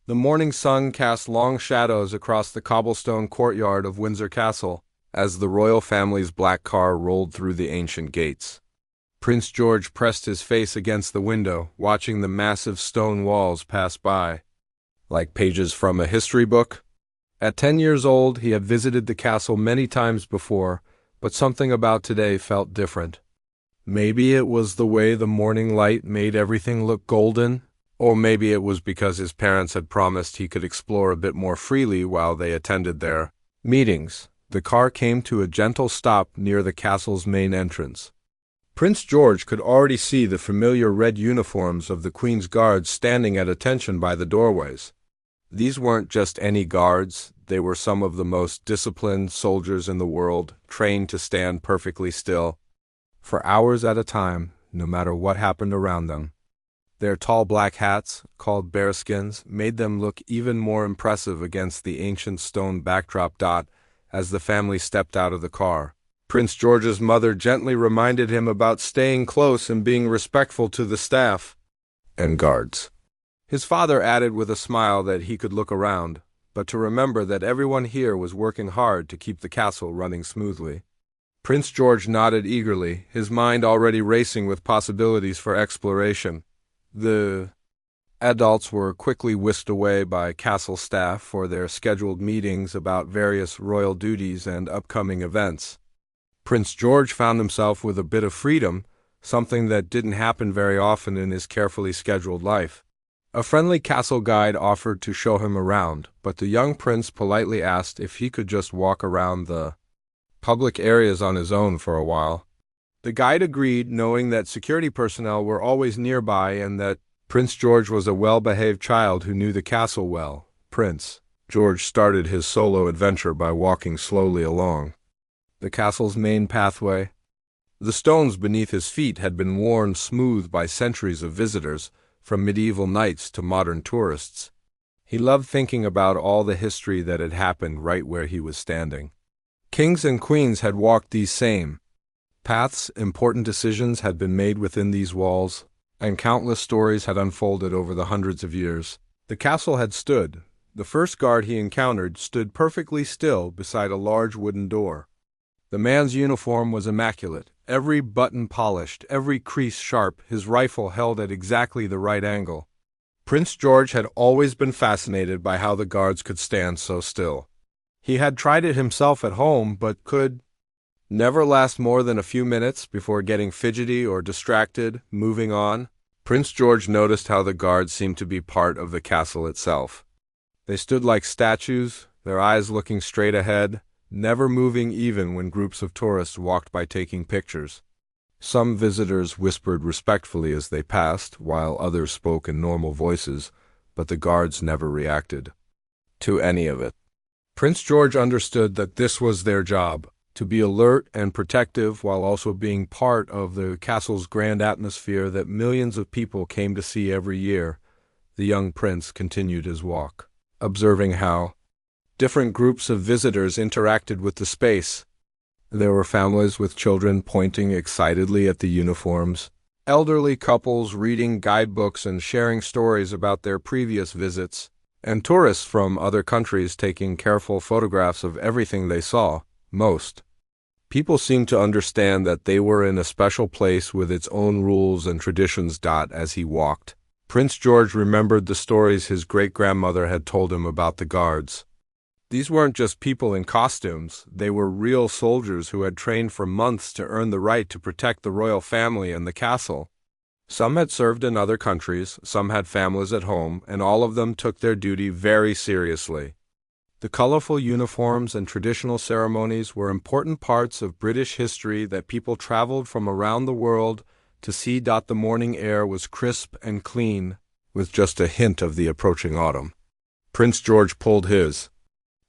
The morning sun cast long shadows across the cobblestone courtyard of Windsor Castle as the royal family's black car rolled through the ancient gates. Prince George pressed his face against the window, watching the massive stone walls pass by, like pages from a history book. At 10 years old, he had visited the castle many times before, but something about today felt different. Maybe it was the way the morning light made everything look golden, or maybe it was because his parents had promised he could explore a bit more freely while they attended their meetings. The car came to a gentle stop near the castle's main entrance. Prince George could already see the familiar red uniforms of the Queen's guards standing at attention by the doorways. These weren't just any guards, they were some of the most disciplined soldiers in the world, trained to stand perfectly still, for hours at a time, no matter what happened around them. Their tall black hats, called bearskins, made them look even more impressive against the ancient stone backdrop. As the family stepped out of the car, Prince George's mother gently reminded him about staying close and being respectful to the staff and guards. His father added with a smile that he could look around, but to remember that everyone here was working hard to keep the castle running smoothly. Prince George nodded eagerly, his mind already racing with possibilities for exploration. The adults were quickly whisked away by castle staff for their scheduled meetings about various royal duties and upcoming events. Prince George found himself with a bit of freedom, something that didn't happen very often in his carefully scheduled life. A friendly castle guide offered to show him around, but the young prince politely asked if he could just walk around the public areas on his own for a while. The guide agreed, knowing that security personnel were always nearby and that Prince George was a well-behaved child who knew the castle well. Prince George started his solo adventure by walking slowly along the castle's main pathway. The stones beneath his feet had been worn smooth by centuries of visitors, from medieval knights to modern tourists. He loved thinking about all the history that had happened right where he was standing. Kings and queens had walked these same paths, important decisions had been made within these walls, and countless stories had unfolded over the hundreds of years. The castle had stood. The first guard he encountered stood perfectly still beside a large wooden door. The man's uniform was immaculate, every button polished, every crease sharp, his rifle held at exactly the right angle. Prince George had always been fascinated by how the guards could stand so still. He had tried it himself at home, but could never last more than a few minutes before getting fidgety or distracted, moving on. Prince George noticed how the guards seemed to be part of the castle itself. They stood like statues, their eyes looking straight ahead, never moving even when groups of tourists walked by taking pictures. Some visitors whispered respectfully as they passed, while others spoke in normal voices, but the guards never reacted to any of it. Prince George understood that this was their job, to be alert and protective while also being part of the castle's grand atmosphere that millions of people came to see every year. The young prince continued his walk, observing how different groups of visitors interacted with the space. There were families with children pointing excitedly at the uniforms, elderly couples reading guidebooks and sharing stories about their previous visits, and tourists from other countries taking careful photographs of everything they saw. Most people seemed to understand that they were in a special place with its own rules and traditions. As he walked, Prince George remembered the stories his great-grandmother had told him about the guards. These weren't just people in costumes, they were real soldiers who had trained for months to earn the right to protect the royal family and the castle. Some had served in other countries, some had families at home, and all of them took their duty very seriously. The colorful uniforms and traditional ceremonies were important parts of British history that people traveled from around the world to see. The morning air was crisp and clean, with just a hint of the approaching autumn. Prince George pulled his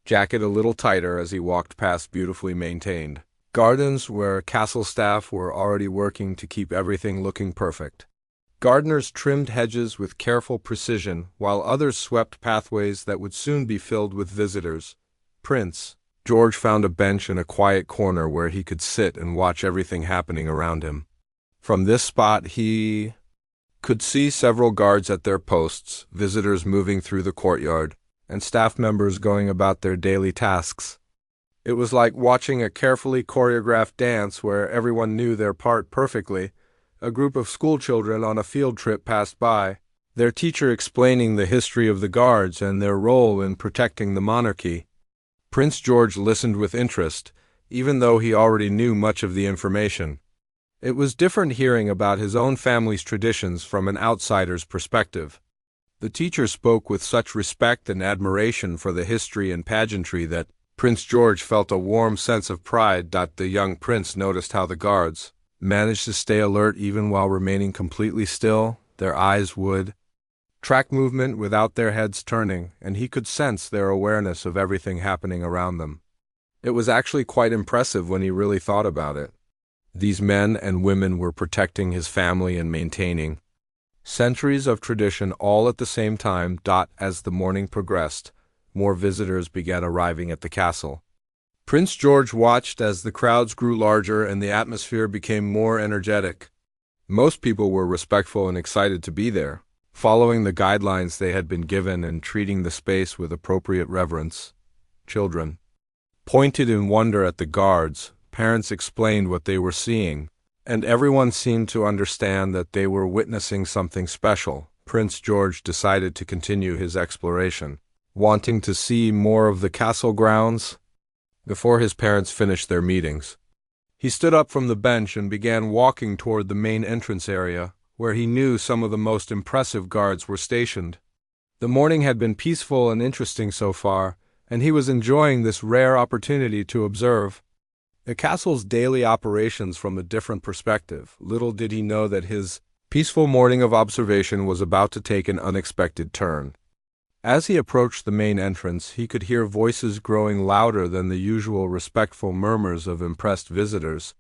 jacket a little tighter as he walked past beautifully maintained gardens where castle staff were already working to keep everything looking perfect. Gardeners trimmed hedges with careful precision, while others swept pathways that would soon be filled with visitors. Prince George found a bench in a quiet corner where he could sit and watch everything happening around him. From this spot he could see several guards at their posts, visitors moving through the courtyard, and staff members going about their daily tasks. It was like watching a carefully choreographed dance where everyone knew their part perfectly. A group of schoolchildren on a field trip passed by, their teacher explaining the history of the guards and their role in protecting the monarchy. Prince George listened with interest, even though he already knew much of the information. It was different hearing about his own family's traditions from an outsider's perspective. The teacher spoke with such respect and admiration for the history and pageantry that Prince George felt a warm sense of pride. The young prince noticed how the guards managed to stay alert even while remaining completely still. Their eyes would track movement without their heads turning, and he could sense their awareness of everything happening around them. It was actually quite impressive when he really thought about it. These men and women were protecting his family and maintaining centuries of tradition all at the same time. As the morning progressed, more visitors began arriving at the castle. Prince George watched as the crowds grew larger and the atmosphere became more energetic. Most people were respectful and excited to be there, following the guidelines they had been given and treating the space with appropriate reverence. Children pointed in wonder at the guards, parents explained what they were seeing, and everyone seemed to understand that they were witnessing something special. Prince George decided to continue his exploration, wanting to see more of the castle grounds before his parents finished their meetings. He stood up from the bench and began walking toward the main entrance area, where he knew some of the most impressive guards were stationed. The morning had been peaceful and interesting so far, and he was enjoying this rare opportunity to observe the castle's daily operations from a different perspective. Little did he know that his peaceful morning of observation was about to take an unexpected turn. As he approached the main entrance, he could hear voices growing louder than the usual respectful murmurs of impressed visitors.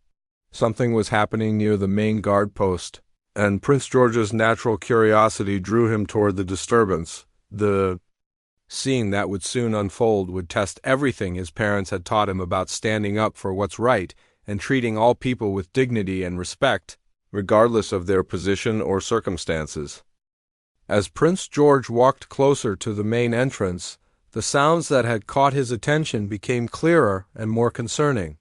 Something was happening near the main guard post, and Prince George's natural curiosity drew him toward the disturbance. The scene that would soon unfold would test everything his parents had taught him about standing up for what's right and treating all people with dignity and respect, regardless of their position or circumstances. As Prince George walked closer to the main entrance, the sounds that had caught his attention became clearer and more concerning.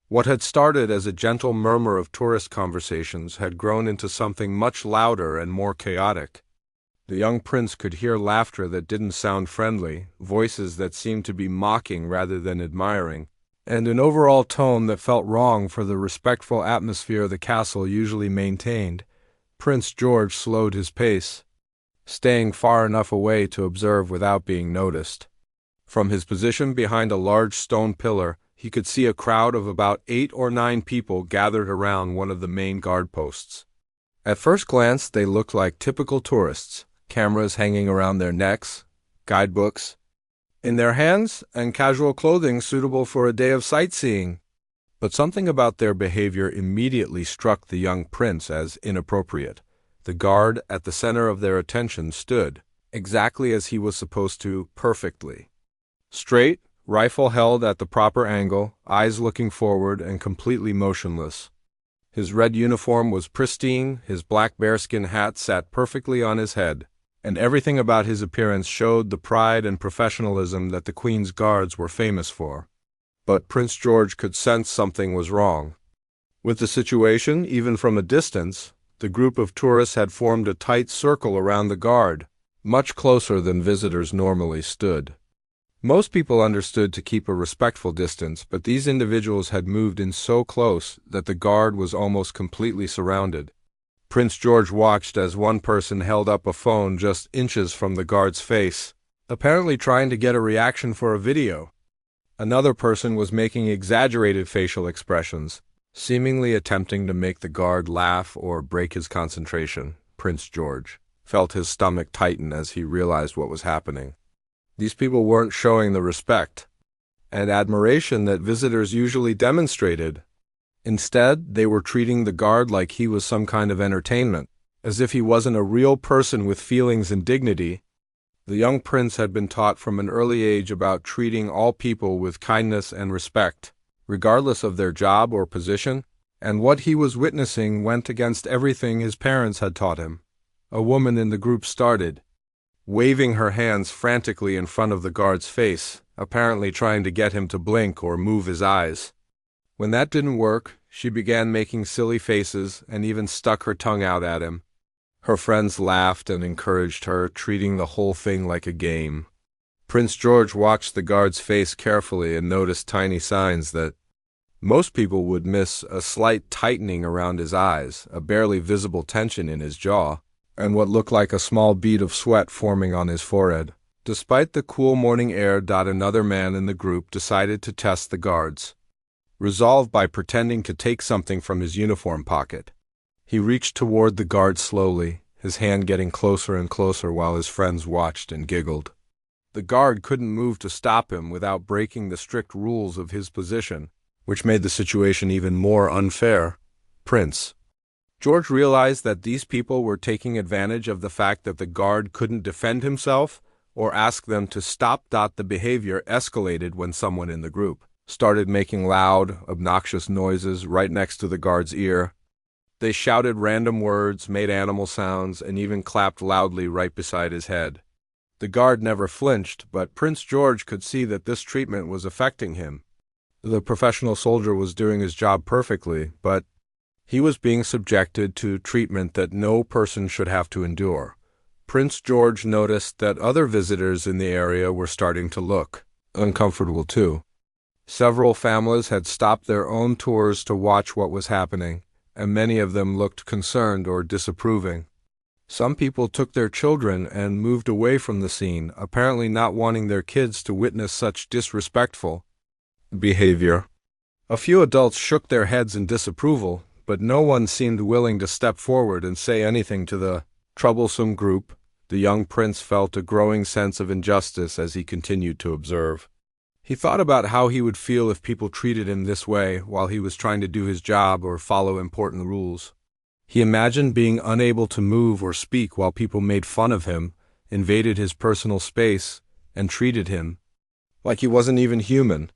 What had started as a gentle murmur of tourist conversations had grown into something much louder and more chaotic. The young prince could hear laughter that didn't sound friendly, voices that seemed to be mocking rather than admiring, and an overall tone that felt wrong for the respectful atmosphere the castle usually maintained. Prince George slowed his pace, staying far enough away to observe without being noticed. From his position behind a large stone pillar, he could see a crowd of about 8 or 9 people gathered around one of the main guard posts. At first glance, they looked like typical tourists, cameras hanging around their necks, guidebooks in their hands, and casual clothing suitable for a day of sightseeing. But something about their behavior immediately struck the young prince as inappropriate. The guard at the center of their attention stood, exactly as he was supposed to, perfectly straight, rifle held at the proper angle, eyes looking forward and completely motionless. His red uniform was pristine, his black bearskin hat sat perfectly on his head, and everything about his appearance showed the pride and professionalism that the Queen's guards were famous for. But Prince George could sense something was wrong with the situation. Even from a distance, the group of tourists had formed a tight circle around the guard, much closer than visitors normally stood. Most people understood to keep a respectful distance, but these individuals had moved in so close that the guard was almost completely surrounded. Prince George watched as one person held up a phone just inches from the guard's face, apparently trying to get a reaction for a video. Another person was making exaggerated facial expressions, seemingly attempting to make the guard laugh or break his concentration. Prince George felt his stomach tighten as he realized what was happening. These people weren't showing the respect and admiration that visitors usually demonstrated. Instead, they were treating the guard like he was some kind of entertainment, as if he wasn't a real person with feelings and dignity. The young prince had been taught from an early age about treating all people with kindness and respect, regardless of their job or position, and what he was witnessing went against everything his parents had taught him. A woman in the group started, waving her hands frantically in front of the guard's face, apparently trying to get him to blink or move his eyes. When that didn't work, she began making silly faces and even stuck her tongue out at him. Her friends laughed and encouraged her, treating the whole thing like a game. Prince George watched the guard's face carefully and noticed tiny signs that most people would miss: a slight tightening around his eyes, a barely visible tension in his jaw, and what looked like a small bead of sweat forming on his forehead. Despite the cool morning air, another man in the group decided to test the guards. Resolved by pretending to take something from his uniform pocket, he reached toward the guard slowly, his hand getting closer and closer while his friends watched and giggled. The guard couldn't move to stop him without breaking the strict rules of his position, which made the situation even more unfair. Prince George realized that these people were taking advantage of the fact that the guard couldn't defend himself or ask them to stop. The behavior escalated when someone in the group started making loud, obnoxious noises right next to the guard's ear. They shouted random words, made animal sounds, and even clapped loudly right beside his head. The guard never flinched, but Prince George could see that this treatment was affecting him. The professional soldier was doing his job perfectly, but he was being subjected to treatment that no person should have to endure. Prince George noticed that other visitors in the area were starting to look uncomfortable too. Several families had stopped their own tours to watch what was happening, and many of them looked concerned or disapproving. Some people took their children and moved away from the scene, apparently not wanting their kids to witness such disrespectful behavior. A few adults shook their heads in disapproval, but no one seemed willing to step forward and say anything to the troublesome group. The young prince felt a growing sense of injustice as he continued to observe. He thought about how he would feel if people treated him this way while he was trying to do his job or follow important rules. He imagined being unable to move or speak while people made fun of him, invaded his personal space, and treated him like he wasn't even human.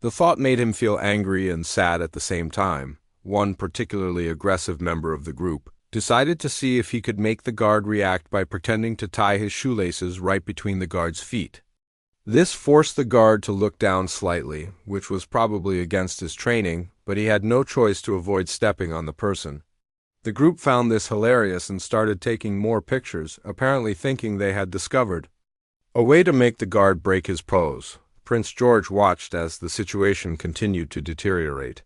The thought made him feel angry and sad at the same time. One particularly aggressive member of the group decided to see if he could make the guard react by pretending to tie his shoelaces right between the guard's feet. This forced the guard to look down slightly, which was probably against his training, but he had no choice to avoid stepping on the person. The group found this hilarious and started taking more pictures, apparently thinking they had discovered a way to make the guard break his pose. Prince George watched as the situation continued to deteriorate.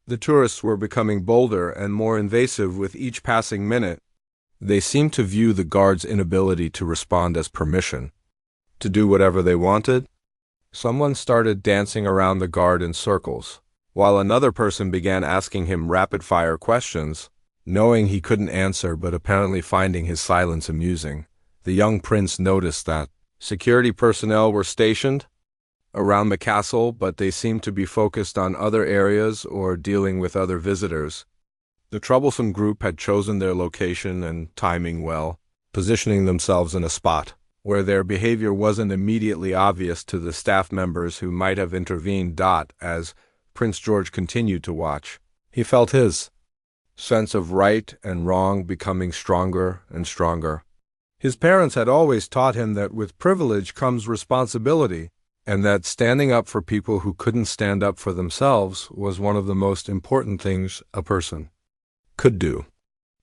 The tourists were becoming bolder and more invasive with each passing minute. They seemed to view the guard's inability to respond as permission to do whatever they wanted. Someone started dancing around the guard in circles, while another person began asking him rapid-fire questions, knowing he couldn't answer but apparently finding his silence amusing. The young prince noticed that security personnel were stationed around the castle, but they seemed to be focused on other areas or dealing with other visitors. The troublesome group had chosen their location and timing well, positioning themselves in a spot where their behavior wasn't immediately obvious to the staff members who might have intervened. As Prince George continued to watch, he felt his sense of right and wrong becoming stronger and stronger. His parents had always taught him that with privilege comes responsibility, and that standing up for people who couldn't stand up for themselves was one of the most important things a person could do.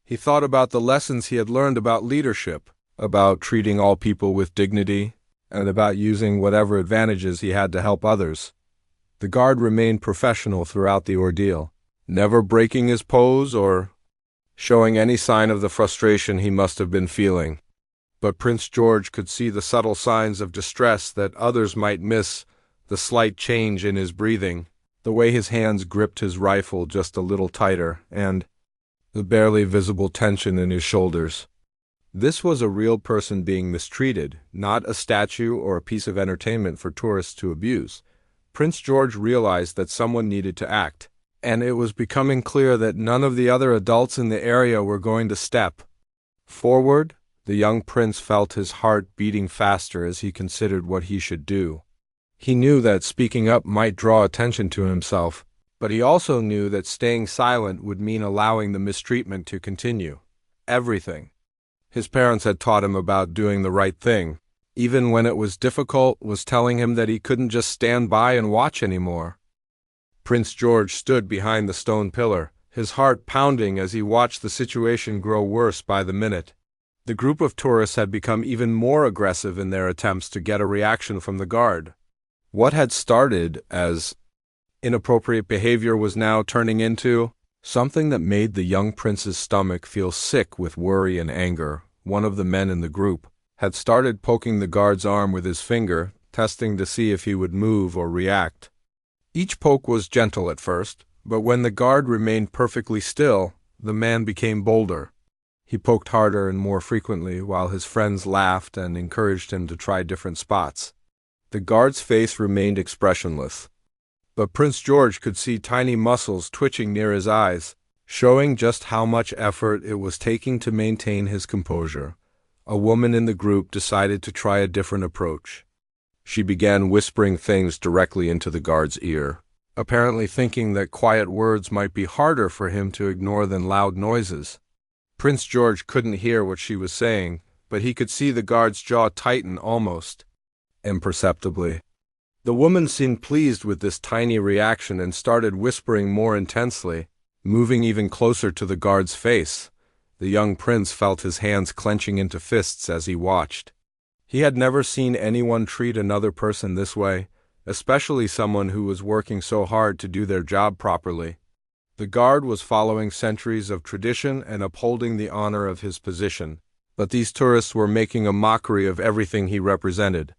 He thought about the lessons he had learned about leadership, about treating all people with dignity, and about using whatever advantages he had to help others. The guard remained professional throughout the ordeal, never breaking his pose or showing any sign of the frustration he must have been feeling. But Prince George could see the subtle signs of distress that others might miss: the slight change in his breathing, the way his hands gripped his rifle just a little tighter, and the barely visible tension in his shoulders. This was a real person being mistreated, not a statue or a piece of entertainment for tourists to abuse. Prince George realized that someone needed to act, and it was becoming clear that none of the other adults in the area were going to step forward. The young prince felt his heart beating faster as he considered what he should do. He knew that speaking up might draw attention to himself, but he also knew that staying silent would mean allowing the mistreatment to continue. Everything: His parents had taught him about doing the right thing, even when it was difficult, was telling him that he couldn't just stand by and watch anymore. Prince George stood behind the stone pillar, his heart pounding as he watched the situation grow worse by the minute. The group of tourists had become even more aggressive in their attempts to get a reaction from the guard. What had started as inappropriate behavior was now turning into something that made the young prince's stomach feel sick with worry and anger. One of the men in the group had started poking the guard's arm with his finger, testing to see if he would move or react. Each poke was gentle at first, but when the guard remained perfectly still, the man became bolder. He poked harder and more frequently, while his friends laughed and encouraged him to try different spots. The guard's face remained expressionless, but Prince George could see tiny muscles twitching near his eyes, showing just how much effort it was taking to maintain his composure. A woman in the group decided to try a different approach. She began whispering things directly into the guard's ear, apparently thinking that quiet words might be harder for him to ignore than loud noises. Prince George couldn't hear what she was saying, but he could see the guard's jaw tighten almost imperceptibly. The woman seemed pleased with this tiny reaction and started whispering more intensely, moving even closer to the guard's face. The young prince felt his hands clenching into fists as he watched. He had never seen anyone treat another person this way, especially someone who was working so hard to do their job properly. The guard was following centuries of tradition and upholding the honor of his position, but these tourists were making a mockery of everything he represented.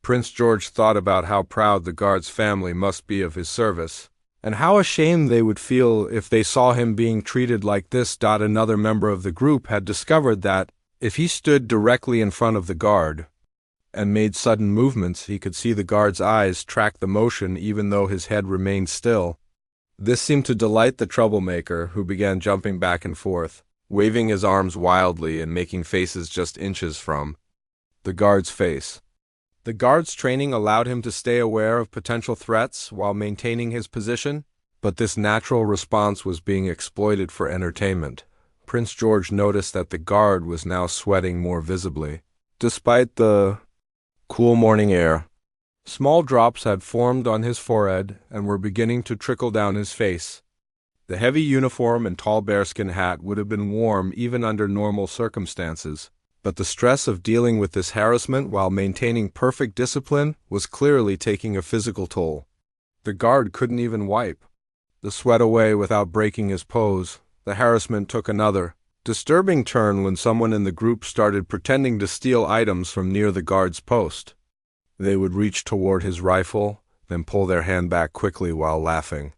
Prince George thought about how proud the guard's family must be of his service, and how ashamed they would feel if they saw him being treated like this. Another member of the group had discovered that, if he stood directly in front of the guard and made sudden movements, he could see the guard's eyes track the motion even though his head remained still. This seemed to delight the troublemaker, who began jumping back and forth, waving his arms wildly and making faces just inches from the guard's face. The guard's training allowed him to stay aware of potential threats while maintaining his position, but this natural response was being exploited for entertainment. Prince George noticed that the guard was now sweating more visibly. Despite the cool morning air, small drops had formed on his forehead and were beginning to trickle down his face. The heavy uniform and tall bearskin hat would have been warm even under normal circumstances, but the stress of dealing with this harassment while maintaining perfect discipline was clearly taking a physical toll. The guard couldn't even wipe the sweat away without breaking his pose. The harassment took another disturbing turn when someone in the group started pretending to steal items from near the guard's post. They would reach toward his rifle, then pull their hand back quickly while laughing.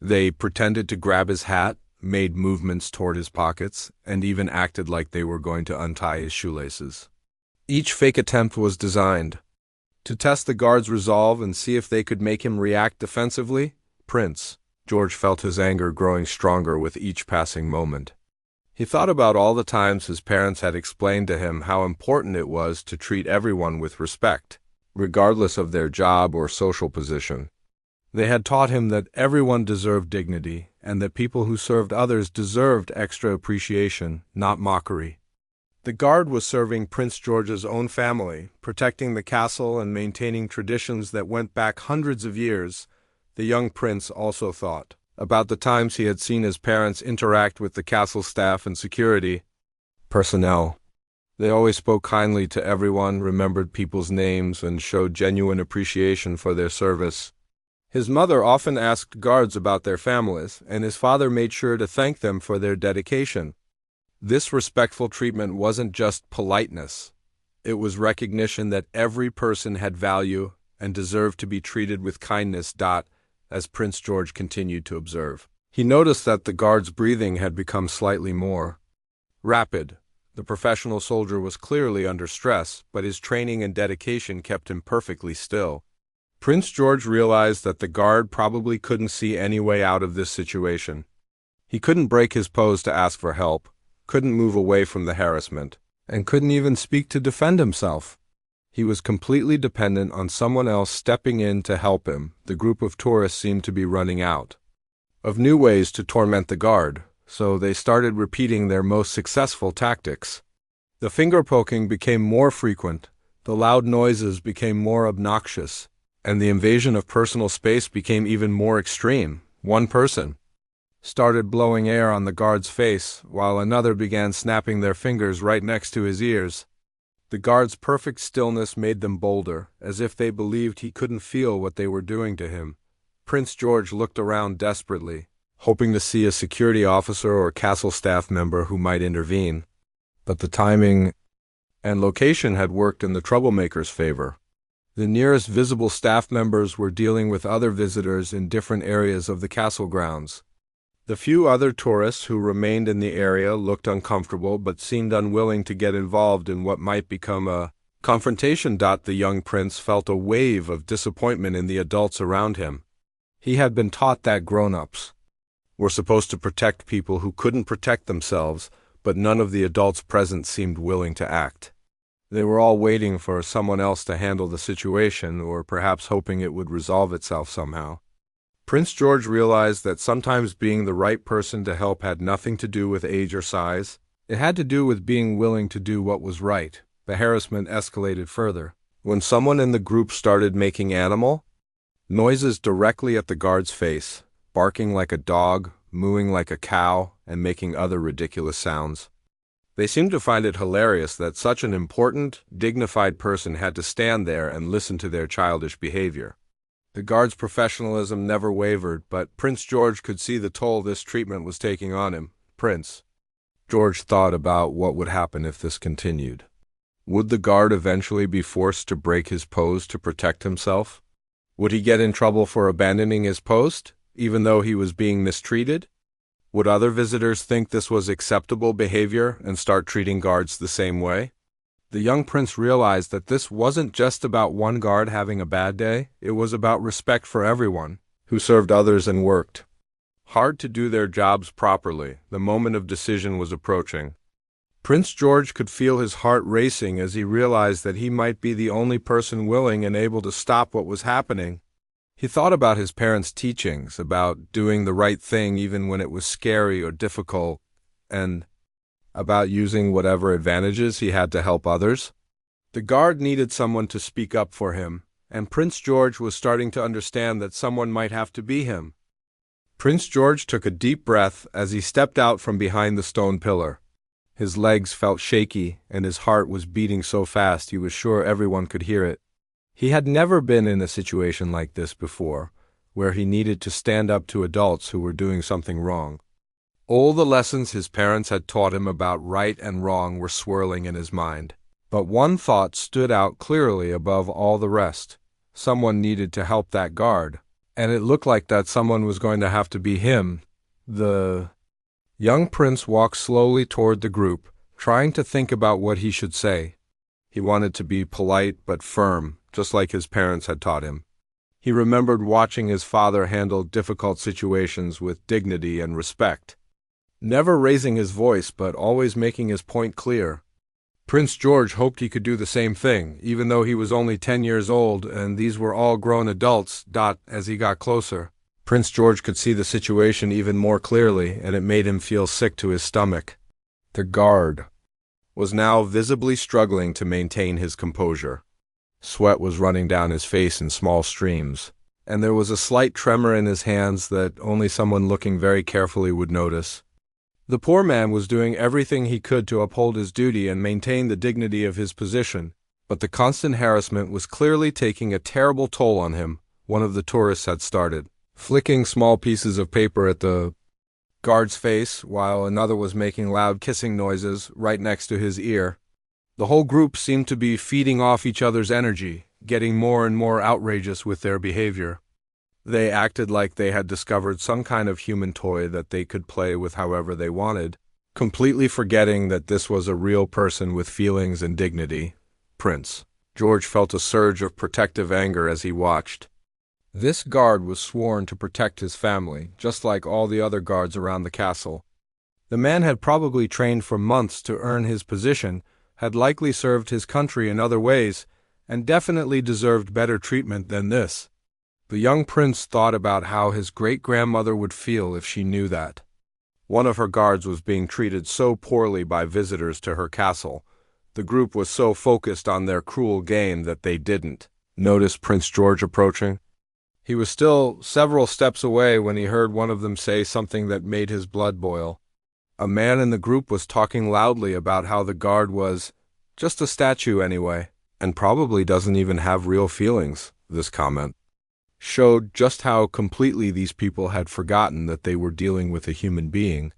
They pretended to grab his hat, made movements toward his pockets, and even acted like they were going to untie his shoelaces. Each fake attempt was designed to test the guard's resolve and see if they could make him react defensively. Prince George felt his anger growing stronger with each passing moment. He thought about all the times his parents had explained to him how important it was to treat everyone with respect, regardless of their job or social position. They had taught him that everyone deserved dignity, and that people who served others deserved extra appreciation, not mockery. The guard was serving Prince George's own family, protecting the castle and maintaining traditions that went back hundreds of years. The young prince also thought about the times he had seen his parents interact with the castle staff and security personnel. They always spoke kindly to everyone, remembered people's names, and showed genuine appreciation for their service. His mother often asked guards about their families, and his father made sure to thank them for their dedication. This respectful treatment wasn't just politeness. It was recognition that every person had value and deserved to be treated with kindness. As Prince George continued to observe, he noticed that the guard's breathing had become slightly more rapid. The professional soldier was clearly under stress, but his training and dedication kept him perfectly still. Prince George realized that the guard probably couldn't see any way out of this situation. He couldn't break his pose to ask for help, couldn't move away from the harassment, and couldn't even speak to defend himself. He was completely dependent on someone else stepping in to help him. The group of tourists seemed to be running out of new ways to torment the guard, so they started repeating their most successful tactics. The finger-poking became more frequent, the loud noises became more obnoxious, and the invasion of personal space became even more extreme. One person started blowing air on the guard's face, while another began snapping their fingers right next to his ears. The guard's perfect stillness made them bolder, as if they believed he couldn't feel what they were doing to him. Prince George looked around desperately, hoping to see a security officer or castle staff member who might intervene. But the timing and location had worked in the troublemaker's favor. The nearest visible staff members were dealing with other visitors in different areas of the castle grounds. The few other tourists who remained in the area looked uncomfortable but seemed unwilling to get involved in what might become a confrontation. The young prince felt a wave of disappointment in the adults around him. He had been taught that grown-ups were supposed to protect people who couldn't protect themselves, but none of the adults present seemed willing to act. They were all waiting for someone else to handle the situation, or perhaps hoping it would resolve itself somehow. Prince George realized that sometimes being the right person to help had nothing to do with age or size. It had to do with being willing to do what was right. The harassment escalated further when someone in the group started making animal noises directly at the guard's face, barking like a dog, mooing like a cow, and making other ridiculous sounds. They seemed to find it hilarious that such an important, dignified person had to stand there and listen to their childish behavior. The guard's professionalism never wavered, but Prince George could see the toll this treatment was taking on him. Prince George thought about what would happen if this continued. Would the guard eventually be forced to break his pose to protect himself? Would he get in trouble for abandoning his post, even though he was being mistreated? Would other visitors think this was acceptable behavior and start treating guards the same way? The young prince realized that this wasn't just about one guard having a bad day, it was about respect for everyone who served others and worked hard to do their jobs properly. The moment of decision was approaching. Prince George could feel his heart racing as he realized that he might be the only person willing and able to stop what was happening. He thought about his parents' teachings, about doing the right thing even when it was scary or difficult, and about using whatever advantages he had to help others. The guard needed someone to speak up for him, and Prince George was starting to understand that someone might have to be him. Prince George took a deep breath as he stepped out from behind the stone pillar. His legs felt shaky, and his heart was beating so fast he was sure everyone could hear it. He had never been in a situation like this before, where he needed to stand up to adults who were doing something wrong. All the lessons his parents had taught him about right and wrong were swirling in his mind. But one thought stood out clearly above all the rest. Someone needed to help that guard, and it looked like that someone was going to have to be him. The young prince walked slowly toward the group, trying to think about what he should say. He wanted to be polite but firm, just like his parents had taught him. He remembered watching his father handle difficult situations with dignity and respect, never raising his voice but always making his point clear. Prince George hoped he could do the same thing, even though he was only 10 years old and these were all grown adults. As he got closer, Prince George could see the situation even more clearly, and it made him feel sick to his stomach. The guard was now visibly struggling to maintain his composure. Sweat was running down his face in small streams, and there was a slight tremor in his hands that only someone looking very carefully would notice. The poor man was doing everything he could to uphold his duty and maintain the dignity of his position, but the constant harassment was clearly taking a terrible toll on him. One of the tourists had started flicking small pieces of paper at the guard's face, while another was making loud kissing noises right next to his ear. The whole group seemed to be feeding off each other's energy, getting more and more outrageous with their behavior. They acted like they had discovered some kind of human toy that they could play with however they wanted, completely forgetting that this was a real person with feelings and dignity. Prince George felt a surge of protective anger as he watched. This guard was sworn to protect his family, just like all the other guards around the castle. The man had probably trained for months to earn his position, had likely served his country in other ways, and definitely deserved better treatment than this. The young prince thought about how his great-grandmother would feel if she knew that one of her guards was being treated so poorly by visitors to her castle, The group was so focused on their cruel game that they didn't notice Prince George approaching. He was still several steps away when he heard one of them say something that made his blood boil. A man in the group was talking loudly about how the guard was just a statue anyway, and probably doesn't even have real feelings. This comment showed just how completely these people had forgotten that they were dealing with a human being.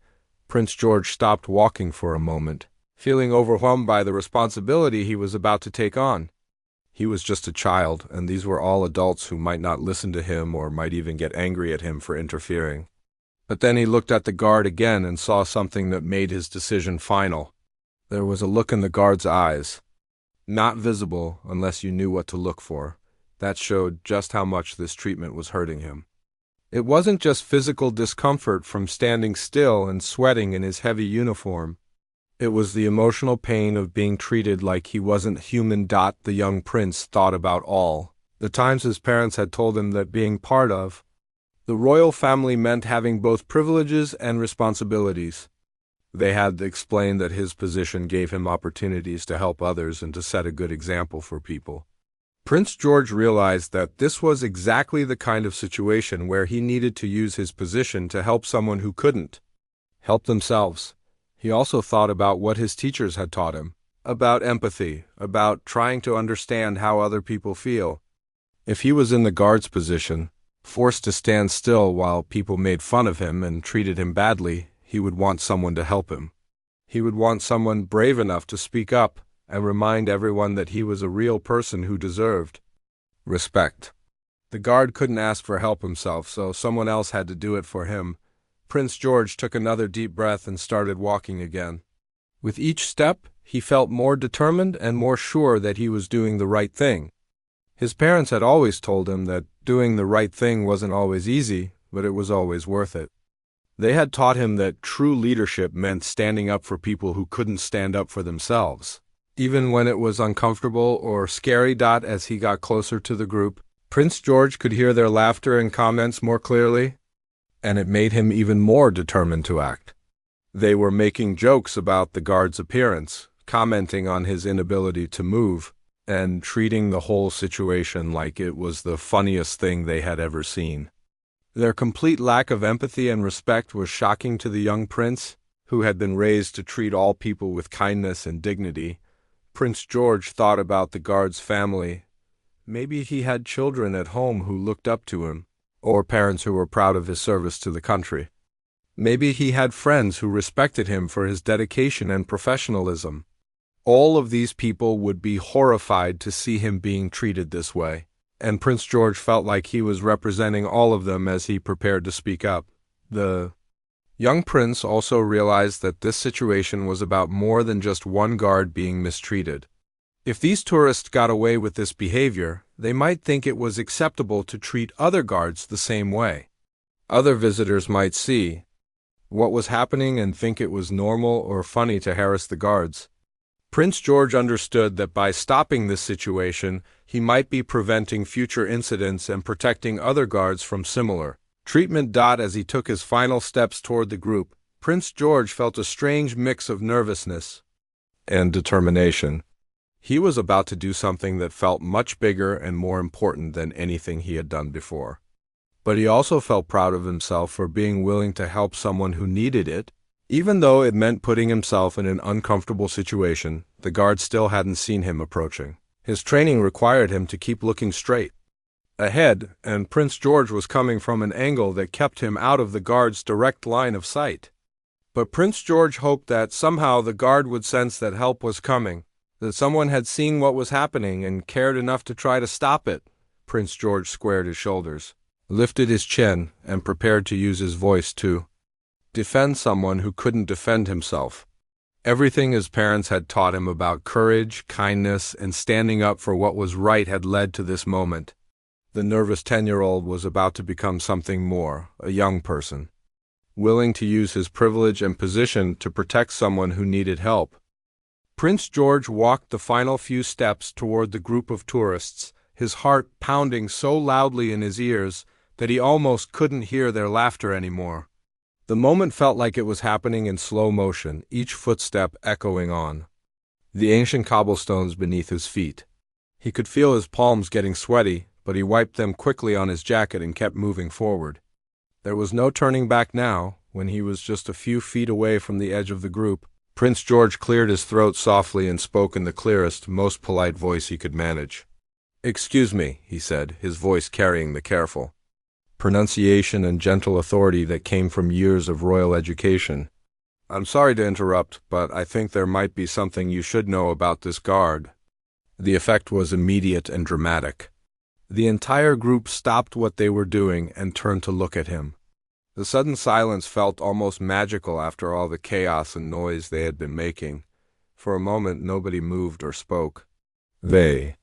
Prince George stopped walking for a moment, feeling overwhelmed by the responsibility he was about to take on. He was just a child, and these were all adults who might not listen to him or might even get angry at him for interfering. But then he looked at the guard again and saw something that made his decision final. There was a look in the guard's eyes, not visible unless you knew what to look for, that showed just how much this treatment was hurting him. It wasn't just physical discomfort from standing still and sweating in his heavy uniform. It was the emotional pain of being treated like he wasn't human. The young prince thought about all the times his parents had told him that being part of the royal family meant having both privileges and responsibilities. They had explained that his position gave him opportunities to help others and to set a good example for people. Prince George realized that this was exactly the kind of situation where he needed to use his position to help someone who couldn't help themselves. He also thought about what his teachers had taught him, about empathy, about trying to understand how other people feel. If he was in the guard's position, forced to stand still while people made fun of him and treated him badly, he would want someone to help him. He would want someone brave enough to speak up and remind everyone that he was a real person who deserved respect. The guard couldn't ask for help himself, so someone else had to do it for him. Prince George took another deep breath and started walking again. With each step, he felt more determined and more sure that he was doing the right thing. His parents had always told him that doing the right thing wasn't always easy, but it was always worth it. They had taught him that true leadership meant standing up for people who couldn't stand up for themselves, even when it was uncomfortable or scary. As he got closer to the group, Prince George could hear their laughter and comments more clearly, and it made him even more determined to act. They were making jokes about the guard's appearance, commenting on his inability to move, and treating the whole situation like it was the funniest thing they had ever seen. Their complete lack of empathy and respect was shocking to the young prince, who had been raised to treat all people with kindness and dignity. Prince George thought about the guard's family. Maybe he had children at home who looked up to him, or parents who were proud of his service to the country. Maybe he had friends who respected him for his dedication and professionalism. All of these people would be horrified to see him being treated this way, and Prince George felt like he was representing all of them as he prepared to speak up. The young prince also realized that this situation was about more than just one guard being mistreated. If these tourists got away with this behavior, they might think it was acceptable to treat other guards the same way. Other visitors might see what was happening and think it was normal or funny to harass the guards. Prince George understood that by stopping this situation, he might be preventing future incidents and protecting other guards from similar treatment. As he took his final steps toward the group, Prince George felt a strange mix of nervousness and determination. He was about to do something that felt much bigger and more important than anything he had done before. But he also felt proud of himself for being willing to help someone who needed it. Even though it meant putting himself in an uncomfortable situation, the guard still hadn't seen him approaching. His training required him to keep looking straight ahead, and Prince George was coming from an angle that kept him out of the guard's direct line of sight. But Prince George hoped that somehow the guard would sense that help was coming, that someone had seen what was happening and cared enough to try to stop it. Prince George squared his shoulders, lifted his chin, and prepared to use his voice to defend someone who couldn't defend himself. Everything his parents had taught him about courage, kindness, and standing up for what was right had led to this moment. The nervous 10-year-old was about to become something more, a young person, willing to use his privilege and position to protect someone who needed help. Prince George walked the final few steps toward the group of tourists, his heart pounding so loudly in his ears that he almost couldn't hear their laughter anymore. The moment felt like it was happening in slow motion, each footstep echoing on the ancient cobblestones beneath his feet. He could feel his palms getting sweaty, but he wiped them quickly on his jacket and kept moving forward. There was no turning back now. When he was just a few feet away from the edge of the group, Prince George cleared his throat softly and spoke in the clearest, most polite voice he could manage. "Excuse me," he said, his voice carrying the careful pronunciation and gentle authority that came from years of royal education. "I'm sorry to interrupt, but I think there might be something you should know about this guard." The effect was immediate and dramatic. The entire group stopped what they were doing and turned to look at him. The sudden silence felt almost magical after all the chaos and noise they had been making. For a moment nobody moved or spoke. They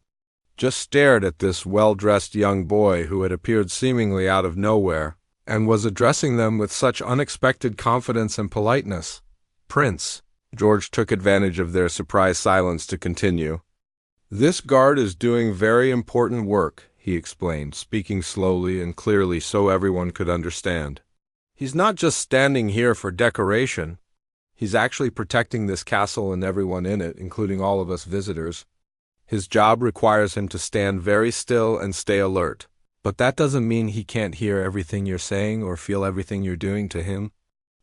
just stared at this well-dressed young boy who had appeared seemingly out of nowhere and was addressing them with such unexpected confidence and politeness. "Prince," George took advantage of their surprised silence to continue. "This guard is doing very important work," he explained, speaking slowly and clearly so everyone could understand. "He's not just standing here for decoration. He's actually protecting this castle and everyone in it, including all of us visitors. His job requires him to stand very still and stay alert. But that doesn't mean he can't hear everything you're saying or feel everything you're doing to him."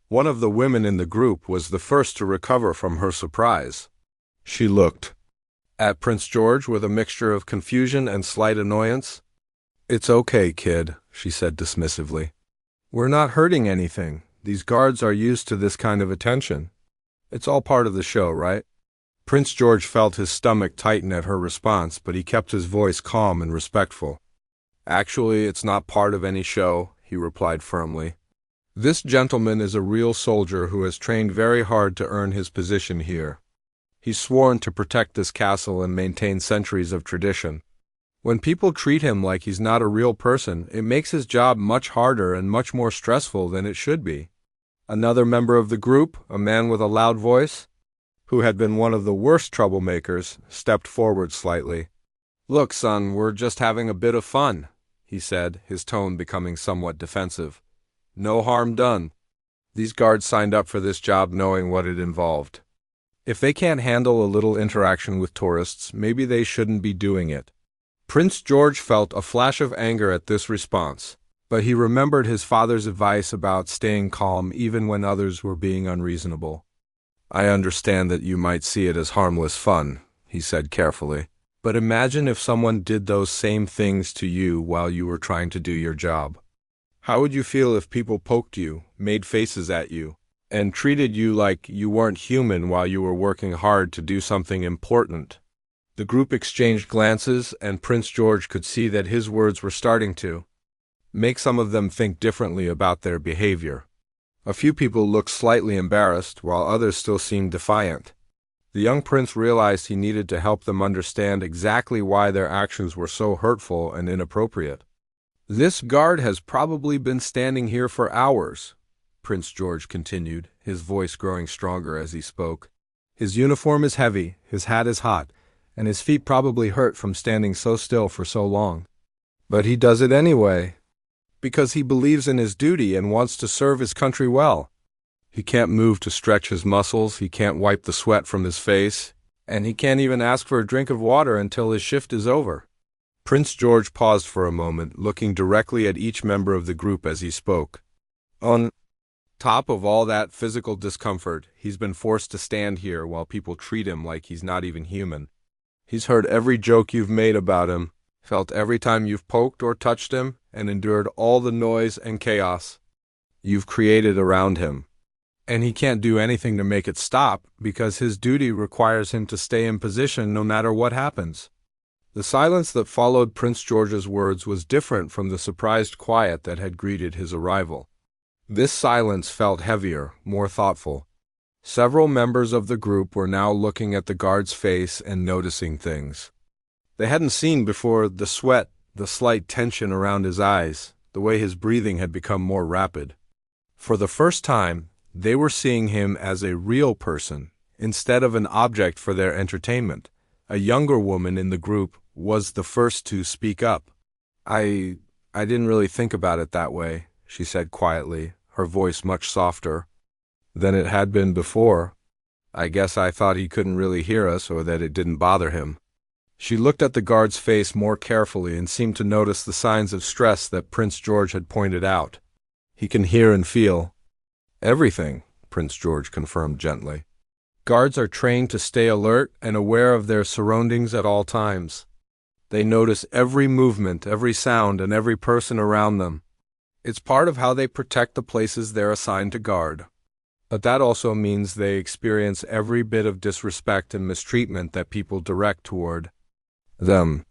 One of the women in the group was the first to recover from her surprise. She looked at Prince George with a mixture of confusion and slight annoyance. "It's okay, kid," she said dismissively. "We're not hurting anything. These guards are used to this kind of attention. It's all part of the show, right?" Prince George felt his stomach tighten at her response, but he kept his voice calm and respectful. "Actually, it's not part of any show," he replied firmly. "This gentleman is a real soldier who has trained very hard to earn his position here. He's sworn to protect this castle and maintain centuries of tradition. When people treat him like he's not a real person, it makes his job much harder and much more stressful than it should be." Another member of the group, a man with a loud voice, who had been one of the worst troublemakers, stepped forward slightly. "Look, son, we're just having a bit of fun," he said, his tone becoming somewhat defensive. "No harm done. These guards signed up for this job knowing what it involved. If they can't handle a little interaction with tourists, maybe they shouldn't be doing it." Prince George felt a flash of anger at this response, but he remembered his father's advice about staying calm even when others were being unreasonable. "I understand that you might see it as harmless fun," he said carefully, "but imagine if someone did those same things to you while you were trying to do your job. How would you feel if people poked you, made faces at you, and treated you like you weren't human while you were working hard to do something important?" The group exchanged glances, and Prince George could see that his words were starting to make some of them think differently about their behavior. A few people looked slightly embarrassed, while others still seemed defiant. The young prince realized he needed to help them understand exactly why their actions were so hurtful and inappropriate. "This guard has probably been standing here for hours," Prince George continued, his voice growing stronger as he spoke. "His uniform is heavy, his hat is hot, and his feet probably hurt from standing so still for so long. But he does it anyway, because he believes in his duty and wants to serve his country well. He can't move to stretch his muscles, he can't wipe the sweat from his face, and he can't even ask for a drink of water until his shift is over." Prince George paused for a moment, looking directly at each member of the group as he spoke. "On top of all that physical discomfort, he's been forced to stand here while people treat him like he's not even human. He's heard every joke you've made about him, felt every time you've poked or touched him, and endured all the noise and chaos you've created around him. And he can't do anything to make it stop because his duty requires him to stay in position no matter what happens." The silence that followed Prince George's words was different from the surprised quiet that had greeted his arrival. This silence felt heavier, more thoughtful. Several members of the group were now looking at the guard's face and noticing things they hadn't seen before: the sweat, the slight tension around his eyes, the way his breathing had become more rapid. For the first time, they were seeing him as a real person, instead of an object for their entertainment. A younger woman in the group was the first to speak up. I didn't really think about it that way," she said quietly, her voice much softer than it had been before. I guess I thought he couldn't really hear us or that it didn't bother him. She looked at the guard's face more carefully and seemed to notice the signs of stress that Prince George had pointed out. He can hear and feel everything, Prince George confirmed gently. Guards are trained to stay alert and aware of their surroundings at all times. They notice every movement, every sound, and every person around them. It's part of how they protect the places they're assigned to guard. But that also means they experience every bit of disrespect and mistreatment that people direct toward them.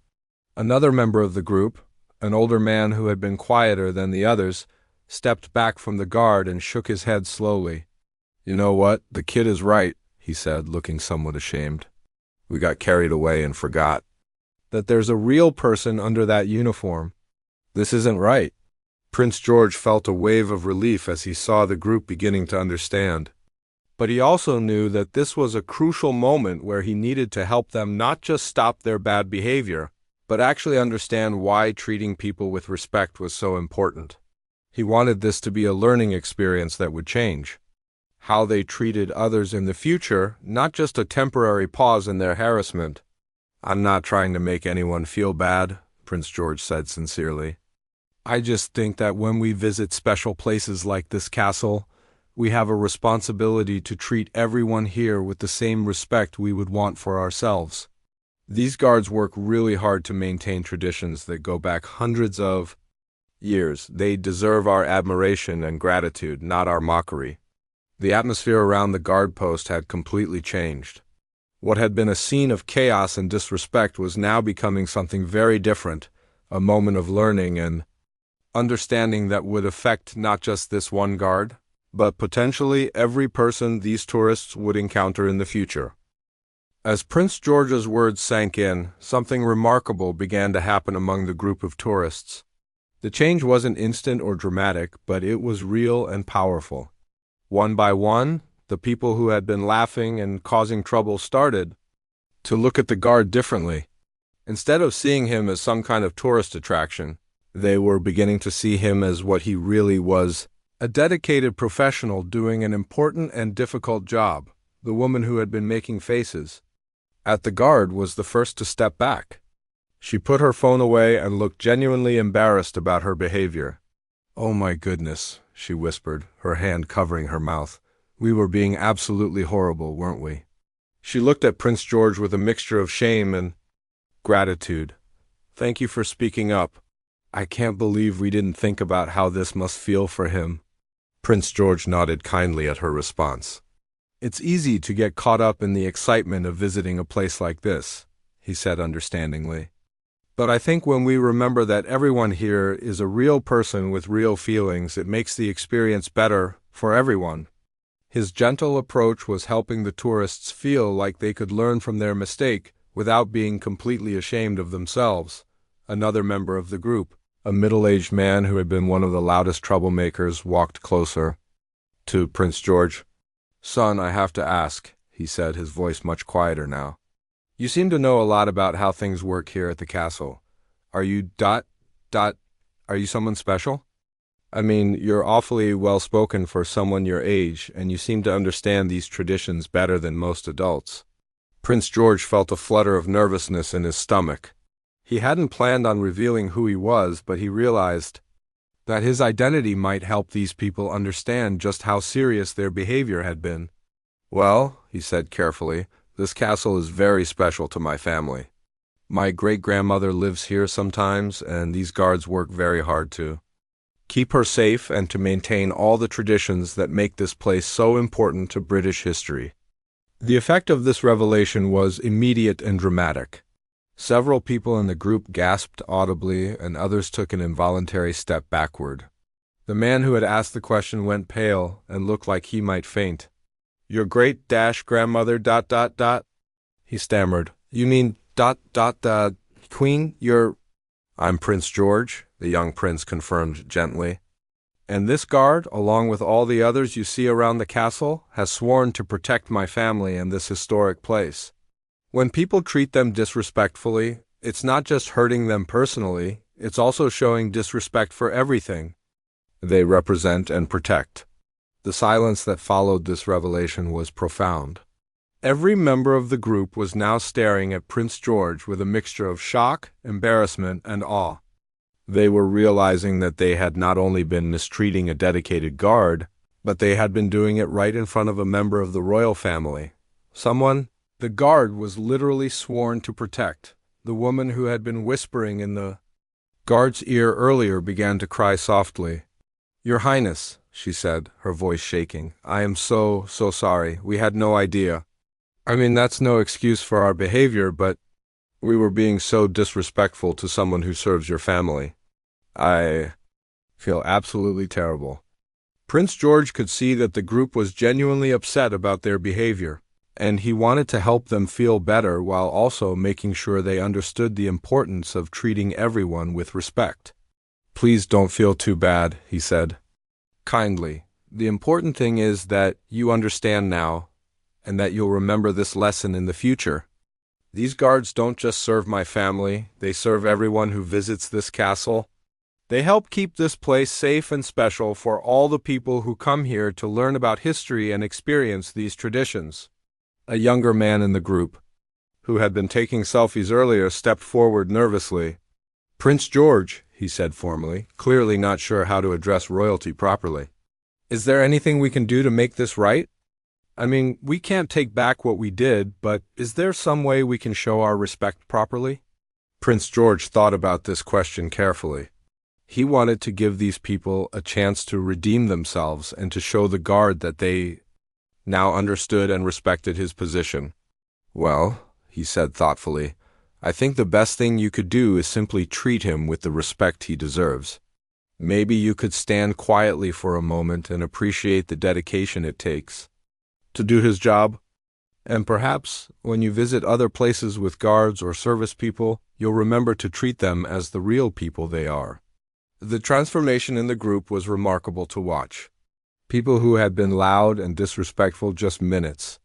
Another member of the group, an older man who had been quieter than the others, stepped back from the guard and shook his head slowly. "You know what? The kid is right," he said, looking somewhat ashamed. "We got carried away and forgot that there's a real person under that uniform. This isn't right." Prince George felt a wave of relief as he saw the group beginning to understand. But he also knew that this was a crucial moment where he needed to help them not just stop their bad behavior, but actually understand why treating people with respect was so important. He wanted this to be a learning experience that would change how they treated others in the future, not just a temporary pause in their harassment. "I'm not trying to make anyone feel bad," Prince George said sincerely. "I just think that when we visit special places like this castle, we have a responsibility to treat everyone here with the same respect we would want for ourselves. These guards work really hard to maintain traditions that go back hundreds of years. They deserve our admiration and gratitude, not our mockery." The atmosphere around the guard post had completely changed. What had been a scene of chaos and disrespect was now becoming something very different, a moment of learning and understanding that would affect not just this one guard, but potentially every person these tourists would encounter in the future. As Prince George's words sank in, something remarkable began to happen among the group of tourists. The change wasn't instant or dramatic, but it was real and powerful. One by one, the people who had been laughing and causing trouble started to look at the guard differently. Instead of seeing him as some kind of tourist attraction, they were beginning to see him as what he really was, a dedicated professional doing an important and difficult job. The woman who had been making faces at the guard was the first to step back. She put her phone away and looked genuinely embarrassed about her behavior. "Oh my goodness," she whispered, her hand covering her mouth. "We were being absolutely horrible, weren't we?" She looked at Prince George with a mixture of shame and gratitude. "Thank you for speaking up. I can't believe we didn't think about how this must feel for him." Prince George nodded kindly at her response. "It's easy to get caught up in the excitement of visiting a place like this," he said understandingly. "But I think when we remember that everyone here is a real person with real feelings, it makes the experience better for everyone." His gentle approach was helping the tourists feel like they could learn from their mistake without being completely ashamed of themselves. Another member of the group, a middle-aged man who had been one of the loudest troublemakers, walked closer to Prince George. "Son, I have to ask," he said, his voice much quieter now. "You seem to know a lot about how things work here at the castle. Are you are you someone special? I mean, you're awfully well-spoken for someone your age, and you seem to understand these traditions better than most adults." Prince George felt a flutter of nervousness in his stomach. He hadn't planned on revealing who he was, but he realized that his identity might help these people understand just how serious their behavior had been. "Well," he said carefully, "this castle is very special to my family. My great-grandmother lives here sometimes, and these guards work very hard to keep her safe and to maintain all the traditions that make this place so important to British history." The effect of this revelation was immediate and dramatic. Several people in the group gasped audibly, and others took an involuntary step backward. The man who had asked the question went pale and looked like he might faint. "Your great-grandmother ... he stammered. "You mean ... the Queen? I'm Prince George," the young prince confirmed gently. "And this guard, along with all the others you see around the castle, has sworn to protect my family and this historic place. When people treat them disrespectfully, it's not just hurting them personally, it's also showing disrespect for everything they represent and protect." The silence that followed this revelation was profound. Every member of the group was now staring at Prince George with a mixture of shock, embarrassment, and awe. They were realizing that they had not only been mistreating a dedicated guard, but they had been doing it right in front of a member of the royal family. Someone the guard was literally sworn to protect. The woman who had been whispering in the guard's ear earlier began to cry softly. "Your Highness," she said, her voice shaking, "I am so sorry. We had no idea. I mean, that's no excuse for our behavior, but we were being so disrespectful to someone who serves your family. I feel absolutely terrible." Prince George could see that the group was genuinely upset about their behavior, and he wanted to help them feel better while also making sure they understood the importance of treating everyone with respect. "Please don't feel too bad," he said kindly. "The important thing is that you understand now, and that you'll remember this lesson in the future. These guards don't just serve my family, they serve everyone who visits this castle. They help keep this place safe and special for all the people who come here to learn about history and experience these traditions." A younger man in the group, who had been taking selfies earlier, stepped forward nervously. "Prince George," he said formally, clearly not sure how to address royalty properly. "Is there anything we can do to make this right? I mean, we can't take back what we did, but is there some way we can show our respect properly?" Prince George thought about this question carefully. He wanted to give these people a chance to redeem themselves and to show the guard that they now understood and respected his position. "Well," he said thoughtfully, "I think the best thing you could do is simply treat him with the respect he deserves. Maybe you could stand quietly for a moment and appreciate the dedication it takes to do his job. And perhaps, when you visit other places with guards or service people, you'll remember to treat them as the real people they are." The transformation in the group was remarkable to watch. People who had been loud and disrespectful just minutes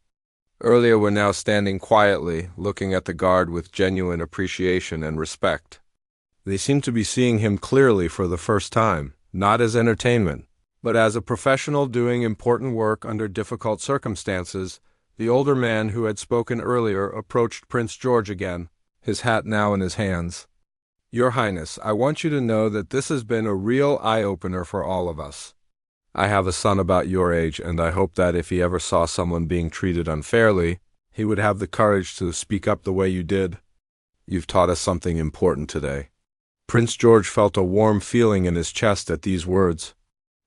earlier were now standing quietly, looking at the guard with genuine appreciation and respect. They seemed to be seeing him clearly for the first time, not as entertainment, but as a professional doing important work under difficult circumstances. The older man who had spoken earlier approached Prince George again, his hat now in his hands. "Your Highness, I want you to know that this has been a real eye-opener for all of us. I have a son about your age, and I hope that if he ever saw someone being treated unfairly, he would have the courage to speak up the way you did. You've taught us something important today." Prince George felt a warm feeling in his chest at these words.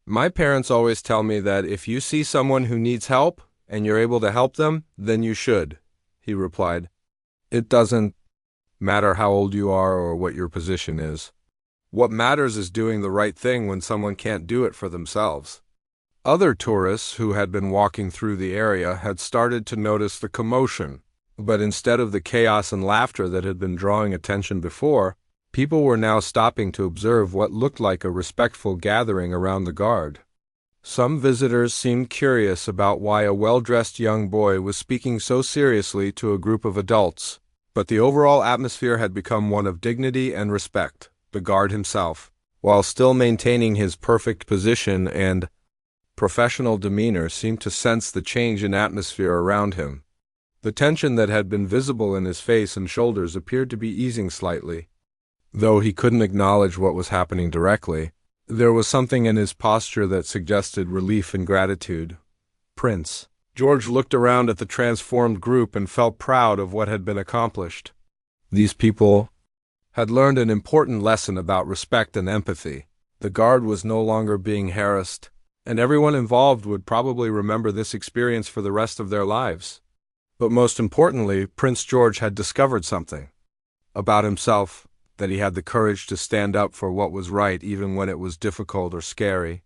"My parents always tell me that if you see someone who needs help, and you're able to help them, then you should," he replied. "It doesn't matter how old you are or what your position is. What matters is doing the right thing when someone can't do it for themselves." Other tourists who had been walking through the area had started to notice the commotion, but instead of the chaos and laughter that had been drawing attention before, people were now stopping to observe what looked like a respectful gathering around the guard. Some visitors seemed curious about why a well-dressed young boy was speaking so seriously to a group of adults, but the overall atmosphere had become one of dignity and respect. The guard himself, while still maintaining his perfect position and professional demeanor, seemed to sense the change in atmosphere around him. The tension that had been visible in his face and shoulders appeared to be easing slightly. Though he couldn't acknowledge what was happening directly, there was something in his posture that suggested relief and gratitude. Prince George looked around at the transformed group and felt proud of what had been accomplished. These people had learned an important lesson about respect and empathy. The guard was no longer being harassed, and everyone involved would probably remember this experience for the rest of their lives. But most importantly, Prince George had discovered something about himself, that he had the courage to stand up for what was right even when it was difficult or scary.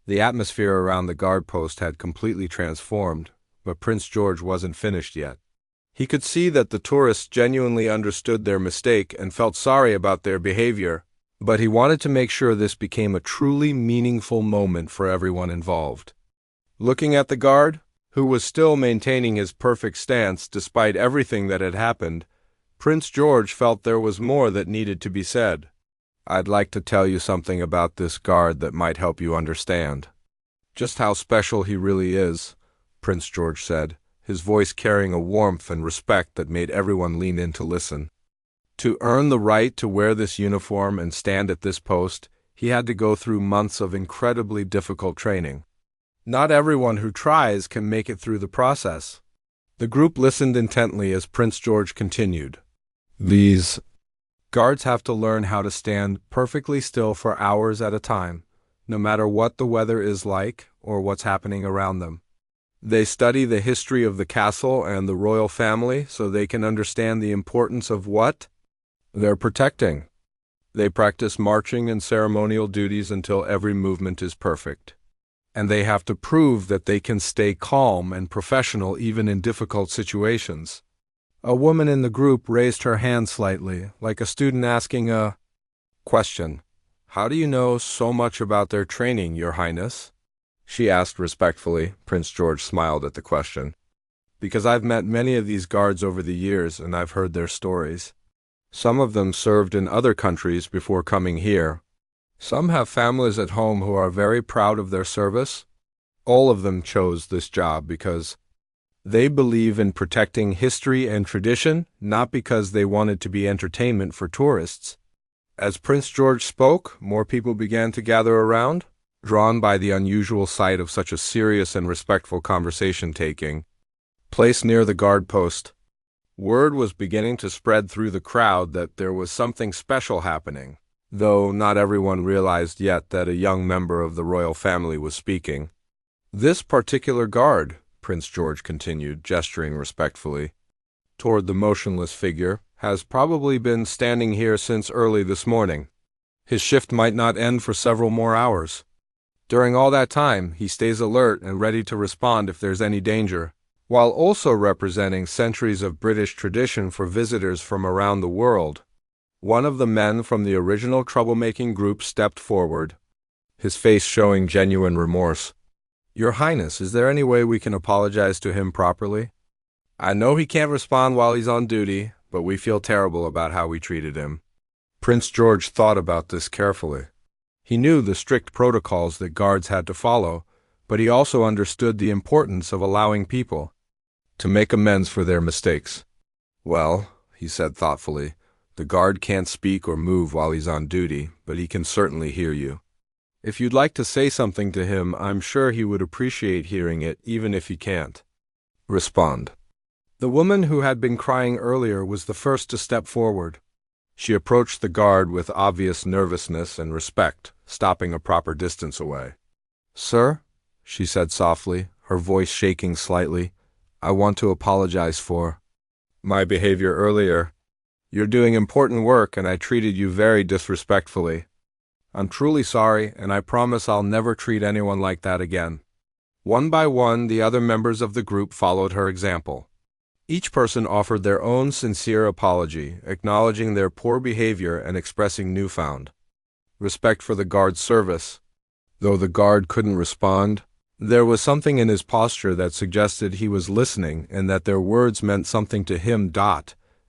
The atmosphere around the guard post had completely transformed, but Prince George wasn't finished yet. He could see that the tourists genuinely understood their mistake and felt sorry about their behavior, but he wanted to make sure this became a truly meaningful moment for everyone involved. Looking at the guard, who was still maintaining his perfect stance despite everything that had happened, Prince George felt there was more that needed to be said. "I'd like to tell you something about this guard that might help you understand just how special he really is," Prince George said, his voice carrying a warmth and respect that made everyone lean in to listen. To earn the right to wear this uniform and stand at this post, he had to go through months of incredibly difficult training. Not everyone who tries can make it through the process. The group listened intently as Prince George continued. These guards have to learn how to stand perfectly still for hours at a time, no matter what the weather is like or what's happening around them. They study the history of the castle and the royal family so they can understand the importance of what they're protecting. They practice marching and ceremonial duties until every movement is perfect. And they have to prove that they can stay calm and professional even in difficult situations. A woman in the group raised her hand slightly, like a student asking a question. How do you know so much about their training, Your Highness? She asked respectfully. Prince George smiled at the question. Because I've met many of these guards over the years and I've heard their stories. Some of them served in other countries before coming here. Some have families at home who are very proud of their service. All of them chose this job because they believe in protecting history and tradition, not because they wanted to be entertainment for tourists. As Prince George spoke, more people began to gather around, drawn by the unusual sight of such a serious and respectful conversation taking place near the guard post. Word was beginning to spread through the crowd that there was something special happening, though not everyone realized yet that a young member of the royal family was speaking. This particular guard, Prince George continued, gesturing respectfully toward the motionless figure, has probably been standing here since early this morning. His shift might not end for several more hours. During all that time, he stays alert and ready to respond if there's any danger, while also representing centuries of British tradition for visitors from around the world. One of the men from the original troublemaking group stepped forward, his face showing genuine remorse. Your Highness, is there any way we can apologize to him properly? I know he can't respond while he's on duty, but we feel terrible about how we treated him. Prince George thought about this carefully. He knew the strict protocols that guards had to follow, but he also understood the importance of allowing people to make amends for their mistakes. Well, he said thoughtfully, the guard can't speak or move while he's on duty, but he can certainly hear you. If you'd like to say something to him, I'm sure he would appreciate hearing it, even if he can't respond. The woman who had been crying earlier was the first to step forward. She approached the guard with obvious nervousness and respect, stopping a proper distance away. Sir, she said softly, her voice shaking slightly, I want to apologize for my behavior earlier. You're doing important work and I treated you very disrespectfully. I'm truly sorry, and I promise I'll never treat anyone like that again. One by one, the other members of the group followed her example. Each person offered their own sincere apology, acknowledging their poor behavior and expressing newfound respect for the guard's service. Though the guard couldn't respond, there was something in his posture that suggested he was listening and that their words meant something to him.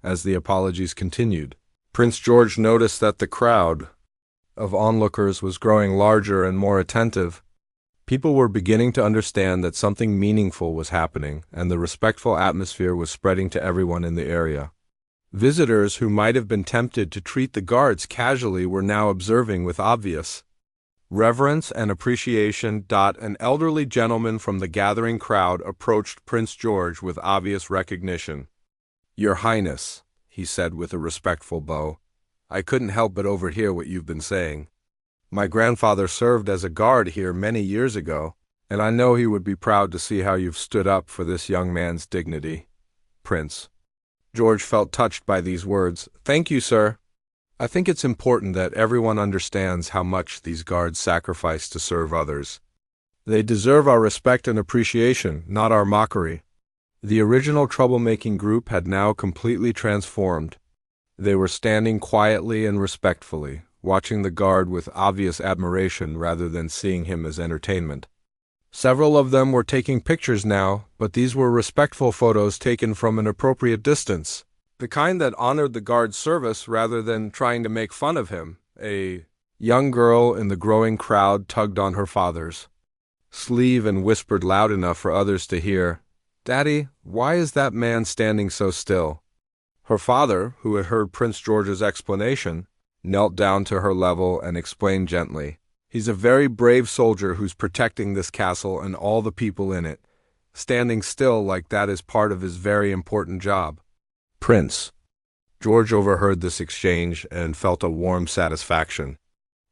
As the apologies continued, Prince George noticed that the crowd of onlookers was growing larger and more attentive. People were beginning to understand that something meaningful was happening, and the respectful atmosphere was spreading to everyone in the area. Visitors who might have been tempted to treat the guards casually were now observing with obvious reverence and appreciation. An elderly gentleman from the gathering crowd approached Prince George with obvious recognition. Your Highness, he said with a respectful bow, I couldn't help but overhear what you've been saying. My grandfather served as a guard here many years ago, and I know he would be proud to see how you've stood up for this young man's dignity. Prince George felt touched by these words. Thank you, sir. I think it's important that everyone understands how much these guards sacrifice to serve others. They deserve our respect and appreciation, not our mockery. The original troublemaking group had now completely transformed. They were standing quietly and respectfully, watching the guard with obvious admiration rather than seeing him as entertainment. Several of them were taking pictures now, but these were respectful photos taken from an appropriate distance, the kind that honored the guard's service rather than trying to make fun of him. A young girl in the growing crowd tugged on her father's sleeve and whispered loud enough for others to hear, "Daddy, why is that man standing so still?" Her father, who had heard Prince George's explanation, knelt down to her level and explained gently. "He's a very brave soldier who's protecting this castle and all the people in it. Standing still like that is part of his very important job." Prince George overheard this exchange and felt a warm satisfaction.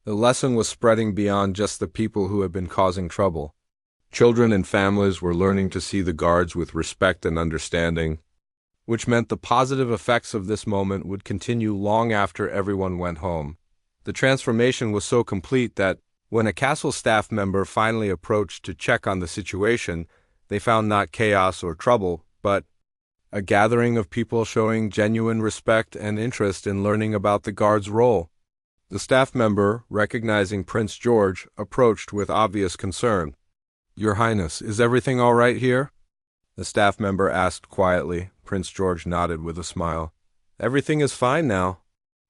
The lesson was spreading beyond just the people who had been causing trouble. Children and families were learning to see the guards with respect and understanding, which meant the positive effects of this moment would continue long after everyone went home. The transformation was so complete that, when a castle staff member finally approached to check on the situation, they found not chaos or trouble, but a gathering of people showing genuine respect and interest in learning about the guard's role. The staff member, recognizing Prince George, approached with obvious concern. "Your Highness, is everything all right here?" The staff member asked quietly. Prince George nodded with a smile. "Everything is fine now.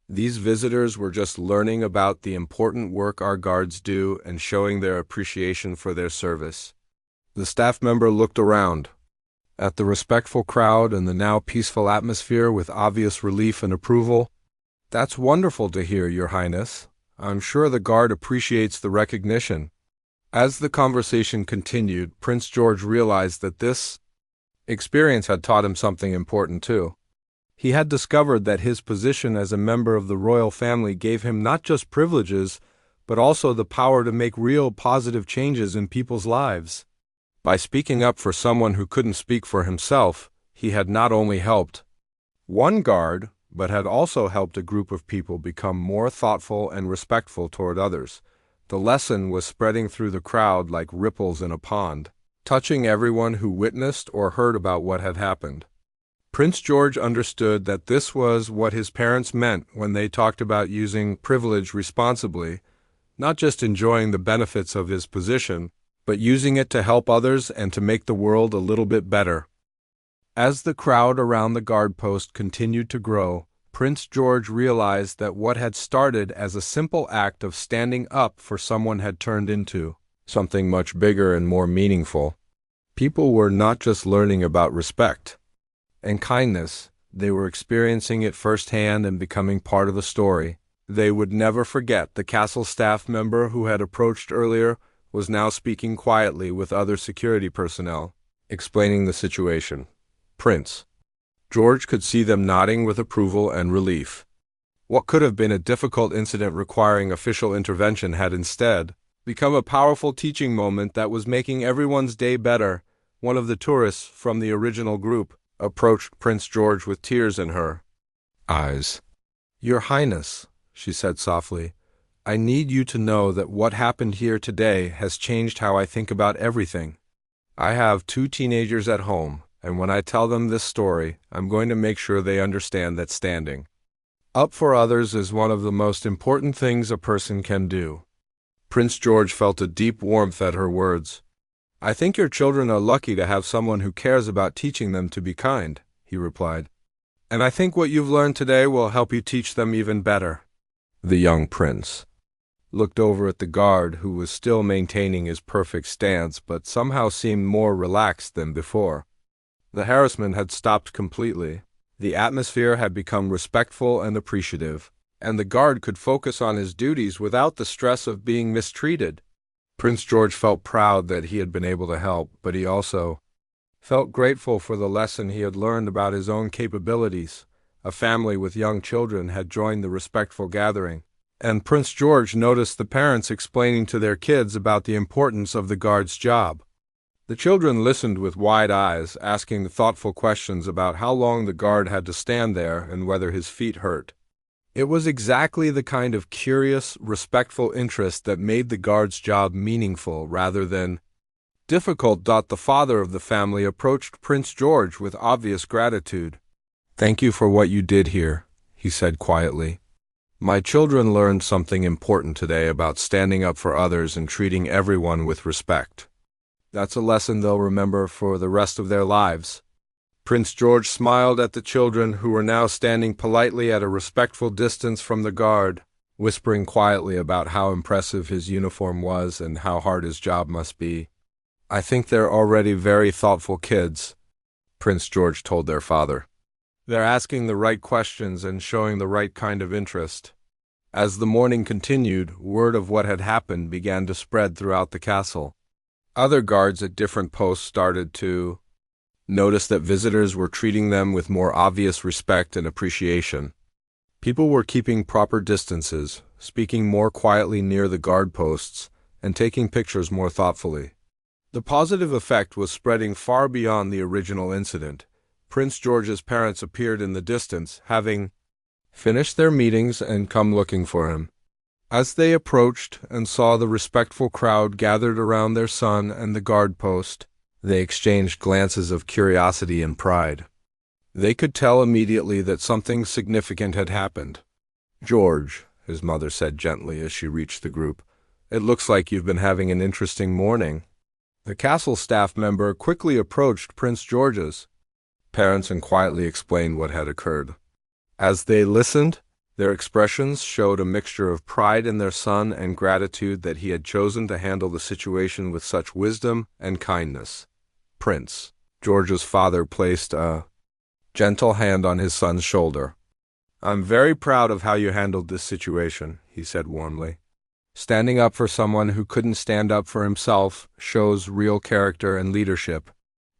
These visitors were just learning about the important work our guards do and showing their appreciation for their service." The staff member looked around at the respectful crowd and the now peaceful atmosphere with obvious relief and approval. "That's wonderful to hear, Your Highness. I'm sure the guard appreciates the recognition." As the conversation continued, Prince George realized that this experience had taught him something important too. He had discovered that his position as a member of the royal family gave him not just privileges, but also the power to make real positive changes in people's lives. By speaking up for someone who couldn't speak for himself, he had not only helped one guard, but had also helped a group of people become more thoughtful and respectful toward others. The lesson was spreading through the crowd like ripples in a pond, touching everyone who witnessed or heard about what had happened. Prince George understood that this was what his parents meant when they talked about using privilege responsibly, not just enjoying the benefits of his position, but using it to help others and to make the world a little bit better. As the crowd around the guard post continued to grow, Prince George realized that what had started as a simple act of standing up for someone had turned into something much bigger and more meaningful. People were not just learning about respect and kindness, they were experiencing it firsthand and becoming part of the story. They would never forget the castle staff member who had approached earlier was now speaking quietly with other security personnel, explaining the situation. Prince George could see them nodding with approval and relief. What could have been a difficult incident requiring official intervention had instead become a powerful teaching moment that was making everyone's day better. One of the tourists from the original group approached Prince George with tears in her eyes. "Your Highness," she said softly, "I need you to know that what happened here today has changed how I think about everything. I have 2 teenagers at home, and when I tell them this story, I'm going to make sure they understand that standing up for others is one of the most important things a person can do." Prince George felt a deep warmth at her words. "I think your children are lucky to have someone who cares about teaching them to be kind," he replied. "And I think what you've learned today will help you teach them even better." The young prince looked over at the guard, who was still maintaining his perfect stance but somehow seemed more relaxed than before. The harassment had stopped completely. The atmosphere had become respectful and appreciative, and the guard could focus on his duties without the stress of being mistreated. Prince George felt proud that he had been able to help, but he also felt grateful for the lesson he had learned about his own capabilities. A family with young children had joined the respectful gathering, and Prince George noticed the parents explaining to their kids about the importance of the guard's job. The children listened with wide eyes, asking thoughtful questions about how long the guard had to stand there and whether his feet hurt. It was exactly the kind of curious, respectful interest that made the guard's job meaningful rather than difficult. The father of the family approached Prince George with obvious gratitude. "Thank you for what you did here," he said quietly. "My children learned something important today about standing up for others and treating everyone with respect. That's a lesson they'll remember for the rest of their lives." Prince George smiled at the children, who were now standing politely at a respectful distance from the guard, whispering quietly about how impressive his uniform was and how hard his job must be. "I think they're already very thoughtful kids. Prince George told their father. They're asking the right questions and showing the right kind of interest. As the morning continued, word of what had happened began to spread throughout the castle. Other guards at different posts started to notice that visitors were treating them with more obvious respect and appreciation. People were keeping proper distances, speaking more quietly near the guard posts, and taking pictures more thoughtfully. The positive effect was spreading far beyond the original incident. Prince George's parents appeared in the distance, having finished their meetings and come looking for him. As they approached and saw the respectful crowd gathered around their son and the guard post, they exchanged glances of curiosity and pride. They could tell immediately that something significant had happened. "George," his mother said gently as she reached the group, "it looks like you've been having an interesting morning." The castle staff member quickly approached Prince George's parents and quietly explained what had occurred. As they listened, their expressions showed a mixture of pride in their son and gratitude that he had chosen to handle the situation with such wisdom and kindness. Prince George's father placed a gentle hand on his son's shoulder. "I'm very proud of how you handled this situation," he said warmly. "Standing up for someone who couldn't stand up for himself shows real character and leadership."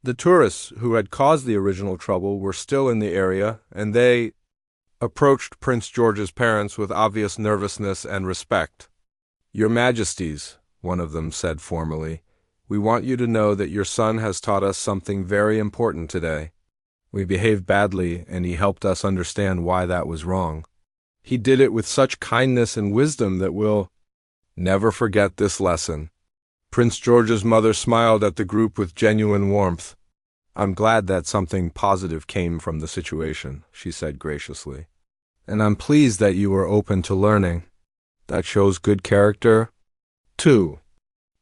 The tourists who had caused the original trouble were still in the area, and they approached Prince George's parents with obvious nervousness and respect. "Your Majesties," one of them said formally, "we want you to know that your son has taught us something very important today. We behaved badly, and he helped us understand why that was wrong. He did it with such kindness and wisdom that we'll never forget this lesson." Prince George's mother smiled at the group with genuine warmth. "I'm glad that something positive came from the situation," she said graciously. "And I'm pleased that you were open to learning. That shows good character." 2.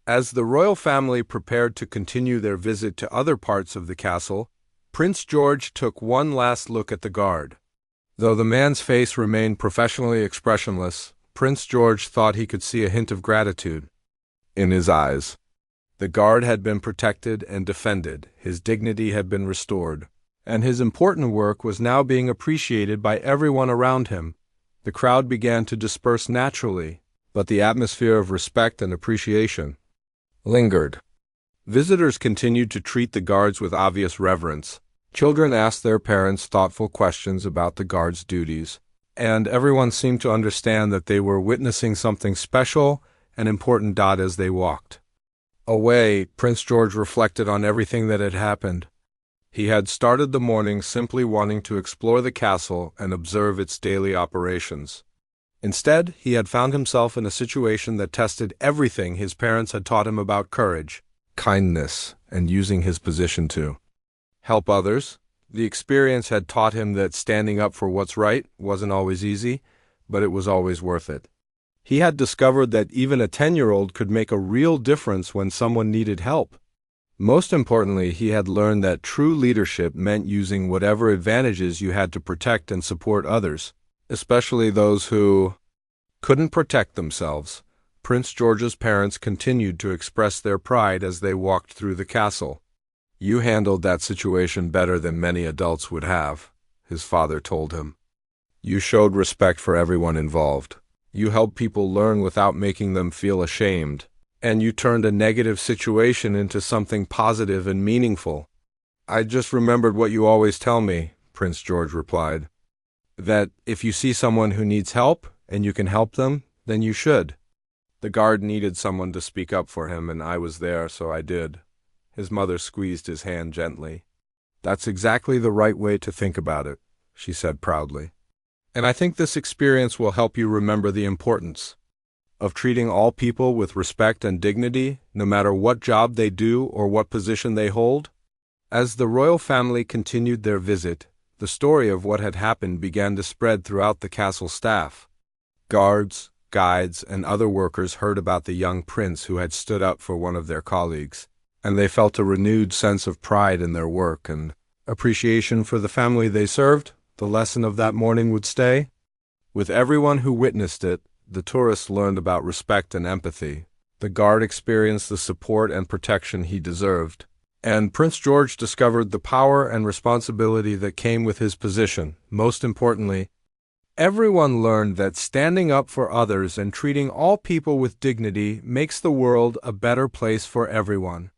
As the royal family prepared to continue their visit to other parts of the castle, Prince George took one last look at the guard. Though the man's face remained professionally expressionless, Prince George thought he could see a hint of gratitude in his eyes. The guard had been protected and defended, his dignity had been restored, and his important work was now being appreciated by everyone around him. The crowd began to disperse naturally, but the atmosphere of respect and appreciation lingered. Visitors continued to treat the guards with obvious reverence. Children asked their parents thoughtful questions about the guards' duties, and everyone seemed to understand that they were witnessing something special and important. As they walked away, Prince George reflected on everything that had happened. He had started the morning simply wanting to explore the castle and observe its daily operations. Instead, he had found himself in a situation that tested everything his parents had taught him about courage, kindness, and using his position to help others. The experience had taught him that standing up for what's right wasn't always easy, but it was always worth it. He had discovered that even a 10-year-old could make a real difference when someone needed help. Most importantly, he had learned that true leadership meant using whatever advantages you had to protect and support others, especially those who couldn't protect themselves. Prince George's parents continued to express their pride as they walked through the castle. "You handled that situation better than many adults would have," his father told him. "You showed respect for everyone involved. You helped people learn without making them feel ashamed, and you turned a negative situation into something positive and meaningful." "I just remembered what you always tell me," Prince George replied, "that if you see someone who needs help and you can help them, then you should." The guard needed someone to speak up for him, and I was there, so I did. His mother squeezed his hand gently. "That's exactly the right way to think about it," she said proudly. "And I think this experience will help you remember the importance of treating all people with respect and dignity, no matter what job they do or what position they hold." As the royal family continued their visit, the story of what had happened began to spread throughout the castle staff. Guards, guides, and other workers heard about the young prince who had stood up for one of their colleagues, and they felt a renewed sense of pride in their work and appreciation for the family they served. The lesson of that morning would stay with everyone who witnessed it. The tourists learned about respect and empathy. The guard experienced the support and protection he deserved, And Prince George discovered the power and responsibility that came with his position. Most importantly, everyone learned that standing up for others and treating all people with dignity makes the world a better place for everyone.